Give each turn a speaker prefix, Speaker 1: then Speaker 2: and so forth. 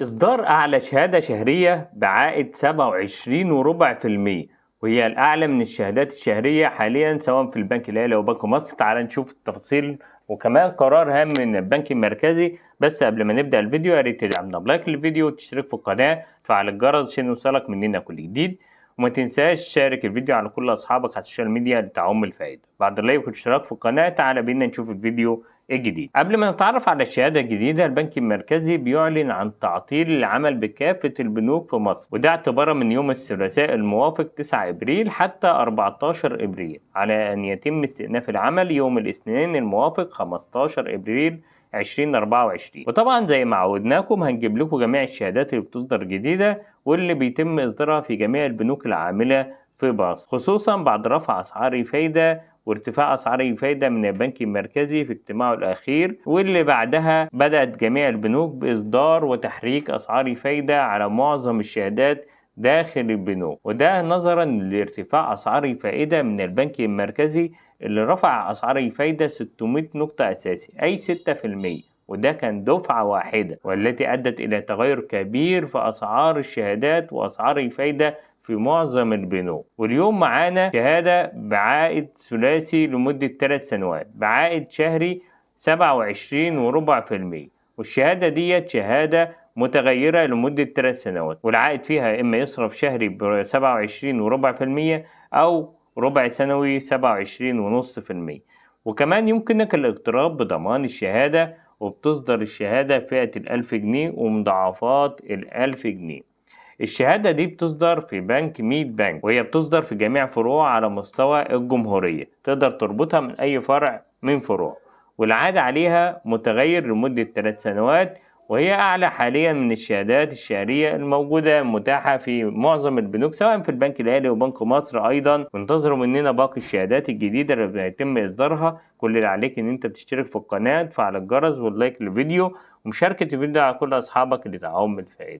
Speaker 1: إصدار أعلى شهادة شهرية بعائد 27.4%، وهي الأعلى من الشهادات الشهرية حاليا سواء في البنك الأهلي أو بنك مصر. تعال نشوف التفاصيل وكمان قرار هام من البنك المركزي. بس قبل ما نبدأ الفيديو يا ريت تدعمنا بلايك للفيديو وتشترك في القناة وتفعل الجرس عشان يوصلك مننا كل جديد، وما تنساش تشارك الفيديو على كل أصحابك على السوشيال ميديا لتعم الفائدة. بعد اللايك والاشتراك في القناة تعال بينا نشوف الفيديو الجديد. قبل ما نتعرف على الشهادة الجديدة، البنك المركزي بيعلن عن تعطيل العمل بكافة البنوك في مصر، وده اعتبارا من يوم الثلاثاء الموافق 9 إبريل حتى 14 إبريل، على أن يتم استئناف العمل يوم الاثنين الموافق 15 إبريل 2024. وطبعا زي ما عودناكم هنجيب لكم جميع الشهادات اللي بتصدر جديدة واللي بيتم إصدارها في جميع البنوك العاملة في مصر، خصوصا بعد رفع أسعار الفايدة وارتفاع أسعار الفايدة من البنك المركزي في اجتماعه الأخير، واللي بعدها بدأت جميع البنوك بإصدار وتحريك أسعار الفايدة على معظم الشهادات داخل البنوك، وده نظرا لارتفاع أسعار الفائدة من البنك المركزي اللي رفع أسعار الفايدة 600 نقطة أساسي أي 6%، وده كان دفعة واحدة، والتي أدت إلى تغير كبير في أسعار الشهادات وأسعار الفايدة في معظم البنوك. واليوم معانا شهادة بعائد ثلاثي لمدة 3 سنوات بعائد شهري 27.4%، والشهادة ديت شهادة متغيرة لمدة 3 سنوات، والعائد فيها إما يصرف شهري ب27.4% أو ربع سنوي 27.5%. وكمان يمكنك الاقتراض بضمان الشهادة، وبتصدر الشهادة فئة 1000 جنيه ومضاعفات 1000 جنيه. الشهادة دي بتصدر في بنك ميت بنك، وهي بتصدر في جميع فروع على مستوى الجمهورية، تقدر تربطها من أي فرع من فروع، والعائد عليها متغير لمدة 3 سنوات، وهي أعلى حاليا من الشهادات الشهرية الموجودة متاحة في معظم البنوك سواء في البنك الأهلي وبنك مصر. أيضا وانتظروا مننا باقي الشهادات الجديدة اللي بيتم إصدارها. كل اللي عليك إن أنت بتشترك في القناة، تفعل الجرس واللايك للفيديو ومشاركة الفيديو على كل أصحابك اللي تعاهم بالفائدة.